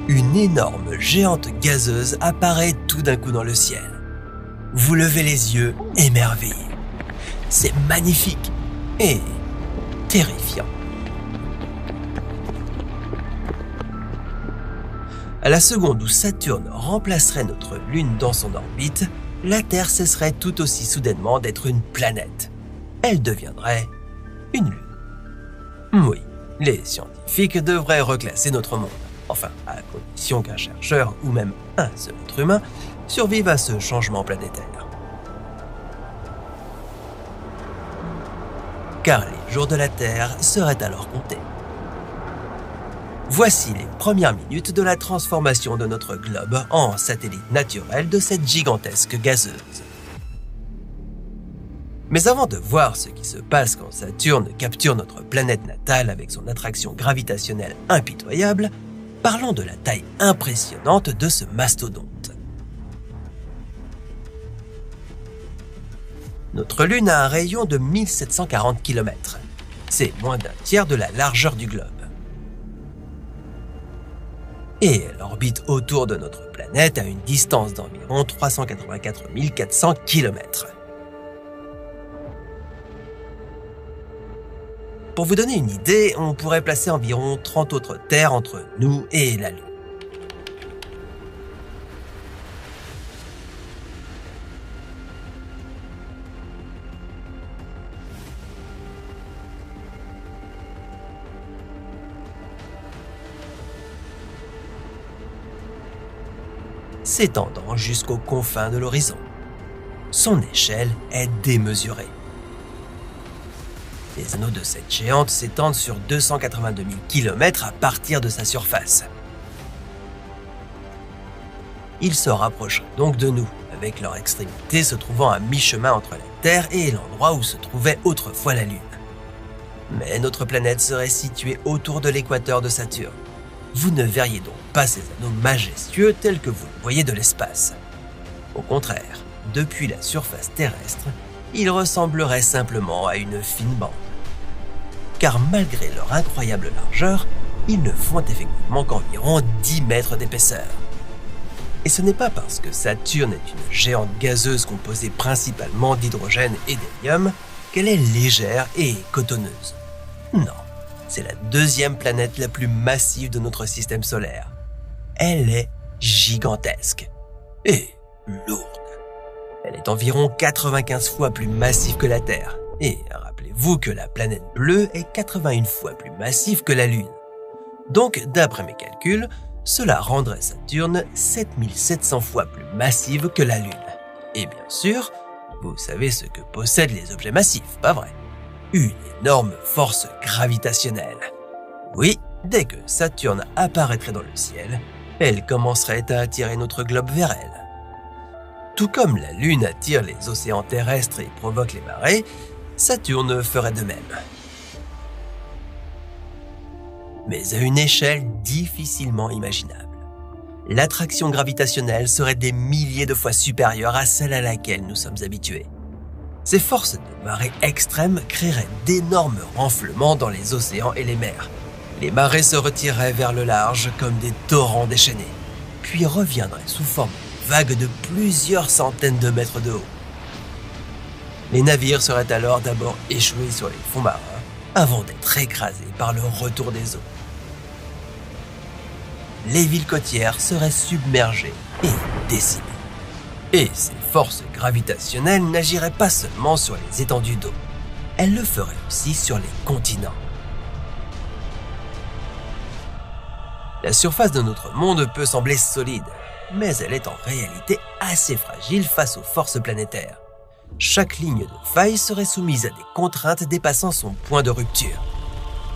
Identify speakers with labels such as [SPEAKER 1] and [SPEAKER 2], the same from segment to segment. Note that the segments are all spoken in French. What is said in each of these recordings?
[SPEAKER 1] Une énorme géante gazeuse apparaît tout d'un coup dans le ciel. Vous levez les yeux émerveillés. C'est magnifique et terrifiant. À la seconde où Saturne remplacerait notre Lune dans son orbite, la Terre cesserait tout aussi soudainement d'être une planète. Elle deviendrait une Lune. Oui, les scientifiques devraient reclasser notre monde. Enfin, à condition qu'un chercheur ou même un seul être humain survive à ce changement planétaire. Car les jours de la Terre seraient alors comptés. Voici les premières minutes de la transformation de notre globe en satellite naturel de cette gigantesque gazeuse. Mais avant de voir ce qui se passe quand Saturne capture notre planète natale avec son attraction gravitationnelle impitoyable, parlons de la taille impressionnante de ce mastodonte. Notre Lune a un rayon de 1740 km. C'est moins d'un tiers de la largeur du globe. Et elle orbite autour de notre planète à une distance d'environ 384 400 km. Pour vous donner une idée, on pourrait placer environ 30 autres terres entre nous et la Lune. S'étendant jusqu'aux confins de l'horizon. Son échelle est démesurée. Les anneaux de cette géante s'étendent sur 282 000 km à partir de sa surface. Ils se rapprocheraient donc de nous, avec leur extrémité se trouvant à mi-chemin entre la Terre et l'endroit où se trouvait autrefois la Lune. Mais notre planète serait située autour de l'équateur de Saturne. Vous ne verriez donc pas ces anneaux majestueux tels que vous le voyez de l'espace. Au contraire, depuis la surface terrestre, ils ressembleraient simplement à une fine bande. Car malgré leur incroyable largeur, ils ne font effectivement qu'environ 10 mètres d'épaisseur. Et ce n'est pas parce que Saturne est une géante gazeuse composée principalement d'hydrogène et d'hélium qu'elle est légère et cotonneuse. Non, c'est la deuxième planète la plus massive de notre système solaire. Elle est gigantesque et lourde. Elle est environ 95 fois plus massive que la Terre. Et rappelez-vous que la planète bleue est 81 fois plus massive que la Lune. Donc, d'après mes calculs, cela rendrait Saturne 7700 fois plus massive que la Lune. Et bien sûr, vous savez ce que possèdent les objets massifs, pas vrai? Une énorme force gravitationnelle. Oui, dès que Saturne apparaîtrait dans le ciel, elle commencerait à attirer notre globe vers elle. Tout comme la Lune attire les océans terrestres et provoque les marées, Saturne ferait de même. Mais à une échelle difficilement imaginable. L'attraction gravitationnelle serait des milliers de fois supérieure à celle à laquelle nous sommes habitués. Ces forces de marée extrêmes créeraient d'énormes renflements dans les océans et les mers. Les marées se retireraient vers le large comme des torrents déchaînés, puis reviendraient sous forme de vagues de plusieurs centaines de mètres de haut. Les navires seraient alors d'abord échoués sur les fonds marins, avant d'être écrasés par le retour des eaux. Les villes côtières seraient submergées et décimées. Et ces forces gravitationnelles n'agiraient pas seulement sur les étendues d'eau, elles le feraient aussi sur les continents. La surface de notre monde peut sembler solide, mais elle est en réalité assez fragile face aux forces planétaires. Chaque ligne de faille serait soumise à des contraintes dépassant son point de rupture.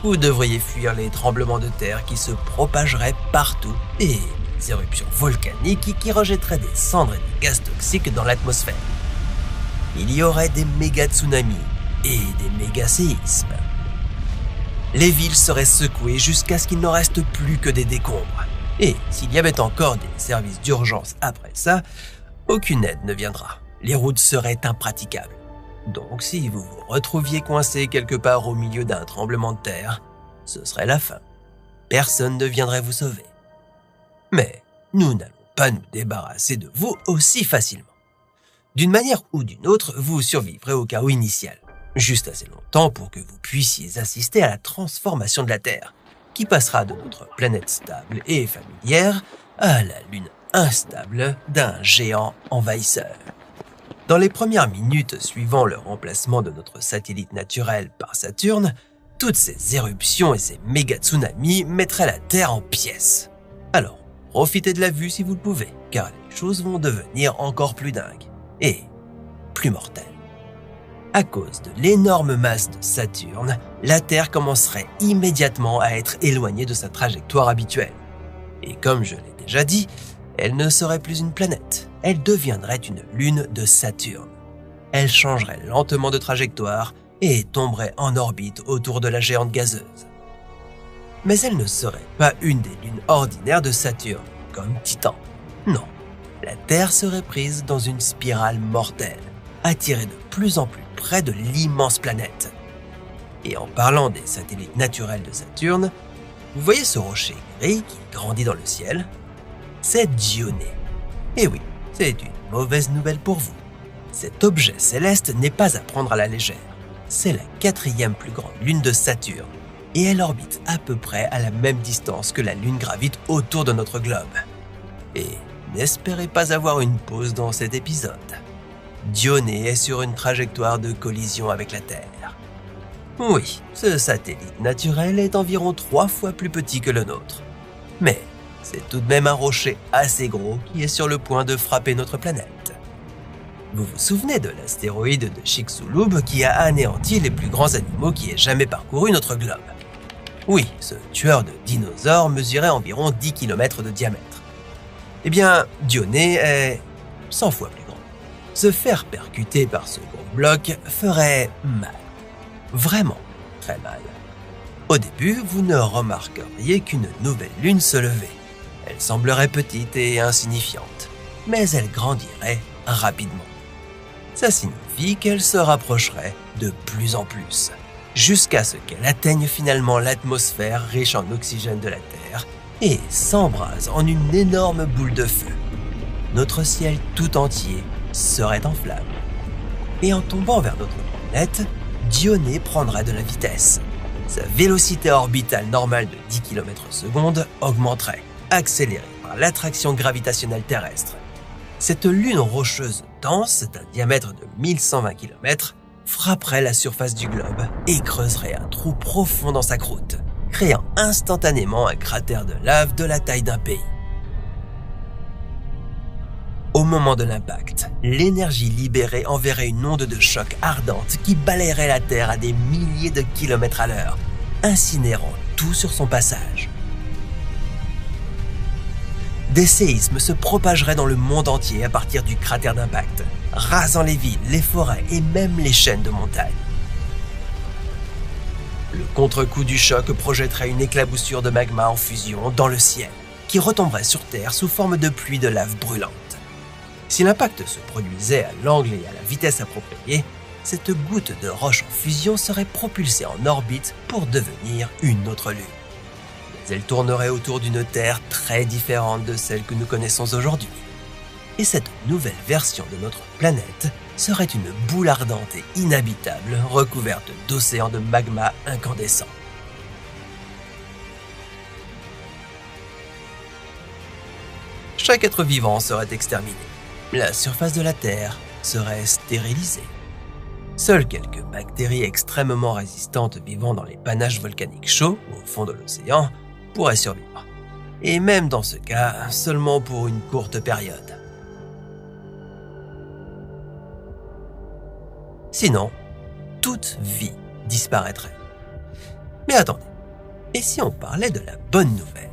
[SPEAKER 1] Vous devriez fuir les tremblements de terre qui se propageraient partout et les éruptions volcaniques qui rejetteraient des cendres et des gaz toxiques dans l'atmosphère. Il y aurait des méga-tsunamis et des méga-séismes. Les villes seraient secouées jusqu'à ce qu'il n'en reste plus que des décombres. Et s'il y avait encore des services d'urgence après ça, aucune aide ne viendra. Les routes seraient impraticables. Donc si vous vous retrouviez coincé quelque part au milieu d'un tremblement de terre, ce serait la fin. Personne ne viendrait vous sauver. Mais nous n'allons pas nous débarrasser de vous aussi facilement. D'une manière ou d'une autre, vous survivrez au chaos initial, juste assez longtemps pour que vous puissiez assister à la transformation de la Terre, qui passera de notre planète stable et familière à la Lune instable d'un géant envahisseur. Dans les premières minutes suivant le remplacement de notre satellite naturel par Saturne, toutes ces éruptions et ces méga-tsunamis mettraient la Terre en pièces. Alors, profitez de la vue si vous le pouvez, car les choses vont devenir encore plus dingues et plus mortelles. À cause de l'énorme masse de Saturne, la Terre commencerait immédiatement à être éloignée de sa trajectoire habituelle. Et comme je l'ai déjà dit, elle ne serait plus une planète, elle deviendrait une lune de Saturne. Elle changerait lentement de trajectoire et tomberait en orbite autour de la géante gazeuse. Mais elle ne serait pas une des lunes ordinaires de Saturne, comme Titan. Non, la Terre serait prise dans une spirale mortelle, attirée de plus en plus près de l'immense planète. Et en parlant des satellites naturels de Saturne, vous voyez ce rocher gris qui grandit dans le ciel? C'est Dioné. Et oui, c'est une mauvaise nouvelle pour vous. Cet objet céleste n'est pas à prendre à la légère. C'est la 4e plus grande lune de Saturne, et elle orbite à peu près à la même distance que la Lune gravite autour de notre globe. Et n'espérez pas avoir une pause dans cet épisode. Dioné est sur une trajectoire de collision avec la Terre. Oui, ce satellite naturel est environ 3 fois plus petit que le nôtre. Mais c'est tout de même un rocher assez gros qui est sur le point de frapper notre planète. Vous vous souvenez de l'astéroïde de Chicxulub qui a anéanti les plus grands animaux qui aient jamais parcouru notre globe? Oui, ce tueur de dinosaures mesurait environ 10 km de diamètre. Eh bien, Dioné est 100 fois plus grand. Se faire percuter par ce gros bloc ferait mal. Vraiment très mal. Au début, vous ne remarqueriez qu'une nouvelle lune se levait. Elle semblerait petite et insignifiante, mais elle grandirait rapidement. Ça signifie qu'elle se rapprocherait de plus en plus, jusqu'à ce qu'elle atteigne finalement l'atmosphère riche en oxygène de la Terre et s'embrase en une énorme boule de feu. Notre ciel tout entier serait en flammes. Et en tombant vers notre planète, Dioné prendra de la vitesse. Sa vélocité orbitale normale de 10 km/s augmenterait, accélérée par l'attraction gravitationnelle terrestre. Cette lune rocheuse dense d'un diamètre de 1120 km frapperait la surface du globe et creuserait un trou profond dans sa croûte, créant instantanément un cratère de lave de la taille d'un pays. Au moment de l'impact, l'énergie libérée enverrait une onde de choc ardente qui balayerait la Terre à des milliers de kilomètres à l'heure, incinérant tout sur son passage. Des séismes se propageraient dans le monde entier à partir du cratère d'impact, rasant les villes, les forêts et même les chaînes de montagnes. Le contre-coup du choc projetterait une éclaboussure de magma en fusion dans le ciel, qui retomberait sur Terre sous forme de pluie de lave brûlante. Si l'impact se produisait à l'angle et à la vitesse appropriée, cette goutte de roche en fusion serait propulsée en orbite pour devenir une autre lune. Mais elle tournerait autour d'une Terre très différente de celle que nous connaissons aujourd'hui. Et cette nouvelle version de notre planète serait une boule ardente et inhabitable recouverte d'océans de magma incandescent. Chaque être vivant serait exterminé. La surface de la Terre serait stérilisée. Seules quelques bactéries extrêmement résistantes vivant dans les panaches volcaniques chauds au fond de l'océan pourraient survivre. Et même dans ce cas, seulement pour une courte période. Sinon, toute vie disparaîtrait. Mais attendez, et si on parlait de la bonne nouvelle?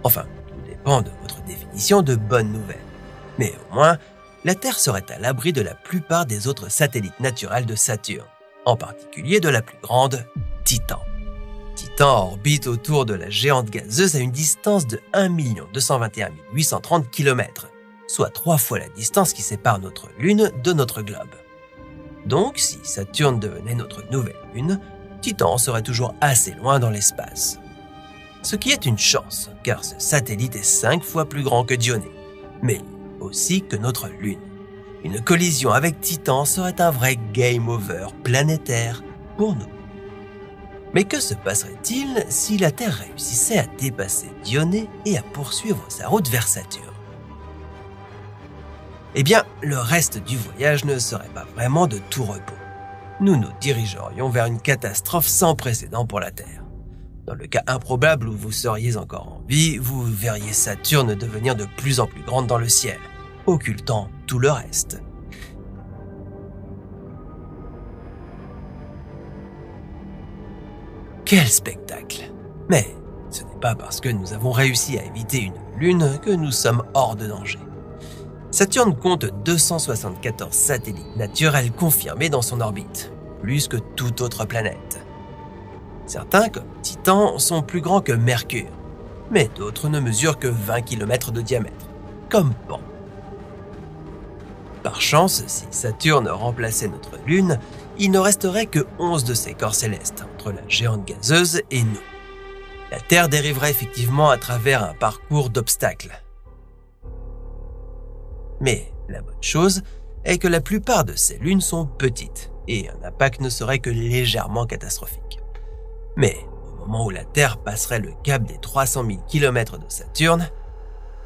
[SPEAKER 1] Enfin, tout dépend de votre définition de bonne nouvelle. Mais au moins, la Terre serait à l'abri de la plupart des autres satellites naturels de Saturne, en particulier de la plus grande, Titan. Titan orbite autour de la géante gazeuse à une distance de 1 221 830 km, soit 3 fois la distance qui sépare notre Lune de notre globe. Donc, si Saturne devenait notre nouvelle Lune, Titan serait toujours assez loin dans l'espace. Ce qui est une chance, car ce satellite est 5 fois plus grand que Dionée, mais aussi que notre Lune. Une collision avec Titan serait un vrai game over planétaire pour nous. Mais que se passerait-il si la Terre réussissait à dépasser Dionée et à poursuivre sa route vers Saturne? Eh bien, le reste du voyage ne serait pas vraiment de tout repos. Nous nous dirigerions vers une catastrophe sans précédent pour la Terre. Dans le cas improbable où vous seriez encore en vie, vous verriez Saturne devenir de plus en plus grande dans le ciel, occultant tout le reste. Quel spectacle! Mais ce n'est pas parce que nous avons réussi à éviter une lune que nous sommes hors de danger. Saturne compte 274 satellites naturels confirmés dans son orbite, plus que toute autre planète. Certains, comme Titan, sont plus grands que Mercure, mais d'autres ne mesurent que 20 km de diamètre, comme Pan. Par chance, si Saturne remplaçait notre Lune, il ne resterait que 11 de ses corps célestes, entre la géante gazeuse et nous. La Terre dériverait effectivement à travers un parcours d'obstacles. Mais la bonne chose est que la plupart de ces lunes sont petites et un impact ne serait que légèrement catastrophique. Mais au moment où la Terre passerait le cap des 300 000 km de Saturne,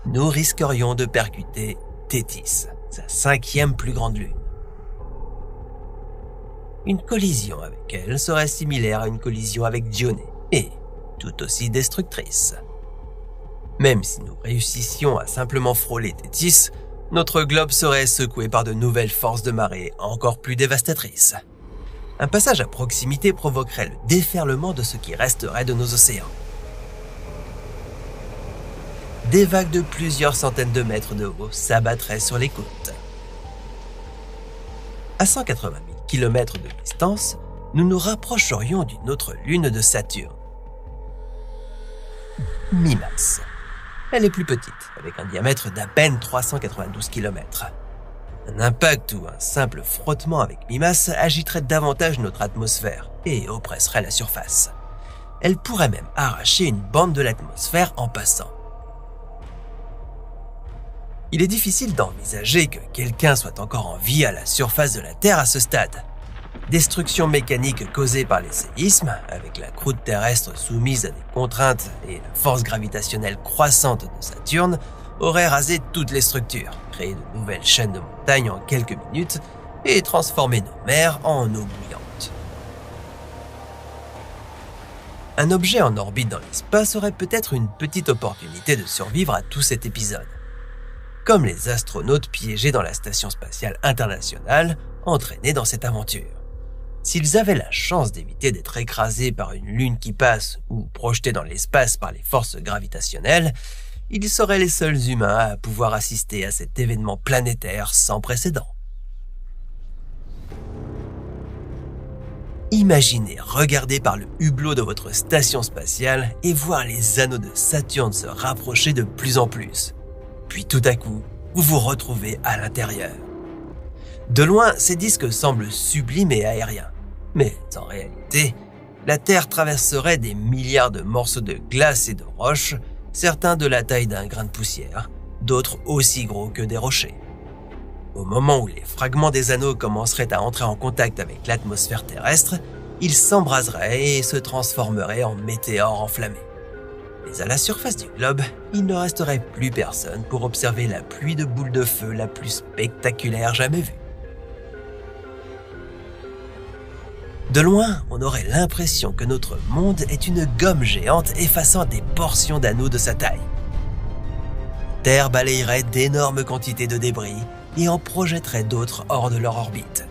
[SPEAKER 1] nous risquerions de percuter Tétis, sa 5e plus grande lune. Une collision avec elle serait similaire à une collision avec Dionée et tout aussi destructrice. Même si nous réussissions à simplement frôler Tétis, notre globe serait secoué par de nouvelles forces de marée encore plus dévastatrices. Un passage à proximité provoquerait le déferlement de ce qui resterait de nos océans. Des vagues de plusieurs centaines de mètres de haut s'abattraient sur les côtes. À 180 000 km de distance, nous nous rapprocherions d'une autre lune de Saturne, Mimas. Elle est plus petite, avec un diamètre d'à peine 392 km. Un impact ou un simple frottement avec Mimas agiterait davantage notre atmosphère et oppresserait la surface. Elle pourrait même arracher une bande de l'atmosphère en passant. Il est difficile d'envisager que quelqu'un soit encore en vie à la surface de la Terre à ce stade. Destruction mécanique causée par les séismes, avec la croûte terrestre soumise à des contraintes et la force gravitationnelle croissante de Saturne, aurait rasé toutes les structures, créé de nouvelles chaînes de montagnes en quelques minutes et transformé nos mers en eau bouillante. Un objet en orbite dans l'espace aurait peut-être une petite opportunité de survivre à tout cet épisode. Comme les astronautes piégés dans la Station spatiale internationale, entraînés dans cette aventure. S'ils avaient la chance d'éviter d'être écrasés par une lune qui passe ou projetés dans l'espace par les forces gravitationnelles, ils seraient les seuls humains à pouvoir assister à cet événement planétaire sans précédent. Imaginez regarder par le hublot de votre station spatiale et voir les anneaux de Saturne se rapprocher de plus en plus. Puis tout à coup, vous vous retrouvez à l'intérieur. De loin, ces disques semblent sublimes et aériens. Mais en réalité, la Terre traverserait des milliards de morceaux de glace et de roches, certains de la taille d'un grain de poussière, d'autres aussi gros que des rochers. Au moment où les fragments des anneaux commenceraient à entrer en contact avec l'atmosphère terrestre, ils s'embraseraient et se transformeraient en météores enflammés. Mais à la surface du globe, il ne resterait plus personne pour observer la pluie de boules de feu la plus spectaculaire jamais vue. De loin, on aurait l'impression que notre monde est une gomme géante effaçant des portions d'anneaux de sa taille. La Terre balayerait d'énormes quantités de débris et en projetterait d'autres hors de leur orbite,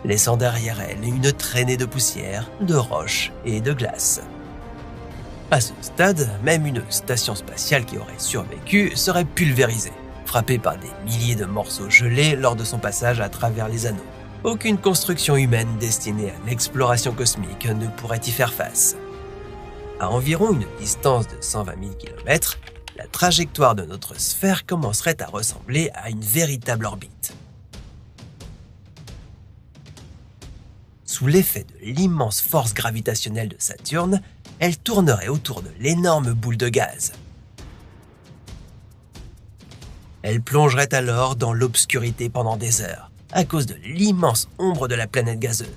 [SPEAKER 1] laissant derrière elle une traînée de poussière, de roches et de glace. À ce stade, même une station spatiale qui aurait survécu serait pulvérisée, frappée par des milliers de morceaux gelés lors de son passage à travers les anneaux. Aucune construction humaine destinée à l'exploration cosmique ne pourrait y faire face. À environ une distance de 120 000 km, la trajectoire de notre sphère commencerait à ressembler à une véritable orbite. Sous l'effet de l'immense force gravitationnelle de Saturne, elle tournerait autour de l'énorme boule de gaz. Elle plongerait alors dans l'obscurité pendant des heures, à cause de l'immense ombre de la planète gazeuse.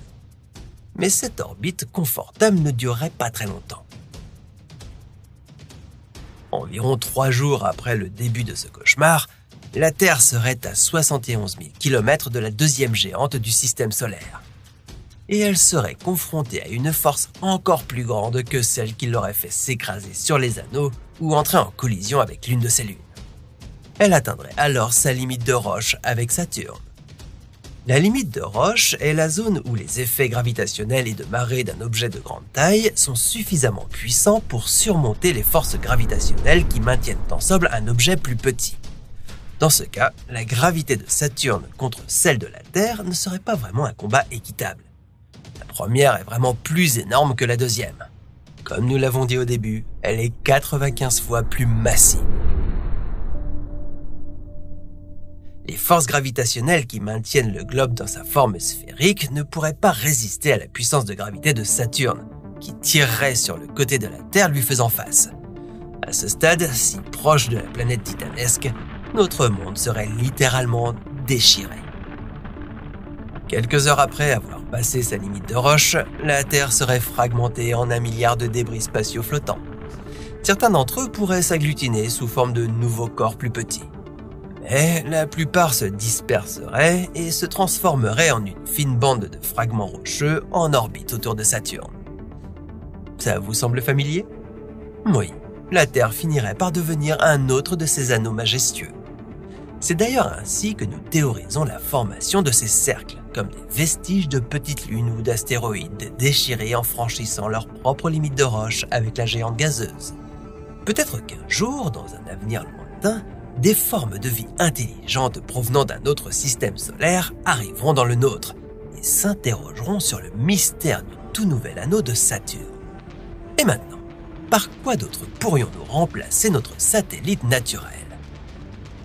[SPEAKER 1] Mais cette orbite confortable ne durerait pas très longtemps. Environ 3 jours après le début de ce cauchemar, la Terre serait à 71 000 km de la deuxième géante du système solaire. Et elle serait confrontée à une force encore plus grande que celle qui l'aurait fait s'écraser sur les anneaux ou entrer en collision avec l'une de ses lunes. Elle atteindrait alors sa limite de Roche avec Saturne. La limite de Roche est la zone où les effets gravitationnels et de marée d'un objet de grande taille sont suffisamment puissants pour surmonter les forces gravitationnelles qui maintiennent ensemble un objet plus petit. Dans ce cas, la gravité de Saturne contre celle de la Terre ne serait pas vraiment un combat équitable. La première est vraiment plus énorme que la deuxième. Comme nous l'avons dit au début, elle est 95 fois plus massive. Les forces gravitationnelles qui maintiennent le globe dans sa forme sphérique ne pourraient pas résister à la puissance de gravité de Saturne, qui tirerait sur le côté de la Terre lui faisant face. À ce stade, si proche de la planète titanesque, notre monde serait littéralement déchiré. Quelques heures après avoir passé sa limite de Roche, la Terre serait fragmentée en 1 milliard de débris spatiaux flottants. Certains d'entre eux pourraient s'agglutiner sous forme de nouveaux corps plus petits. Mais la plupart se disperseraient et se transformeraient en une fine bande de fragments rocheux en orbite autour de Saturne. Ça vous semble familier? Oui, la Terre finirait par devenir un autre de ces anneaux majestueux. C'est d'ailleurs ainsi que nous théorisons la formation de ces cercles, comme des vestiges de petites lunes ou d'astéroïdes déchirés en franchissant leur propre limite de Roche avec la géante gazeuse. Peut-être qu'un jour, dans un avenir lointain, des formes de vie intelligentes provenant d'un autre système solaire arriveront dans le nôtre et s'interrogeront sur le mystère du tout nouvel anneau de Saturne. Et maintenant, par quoi d'autre pourrions-nous remplacer notre satellite naturel?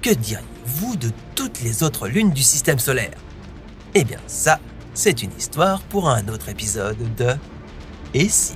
[SPEAKER 1] Que diriez-vous de toutes les autres lunes du système solaire? Eh bien ça, c'est une histoire pour un autre épisode de « Et si ?»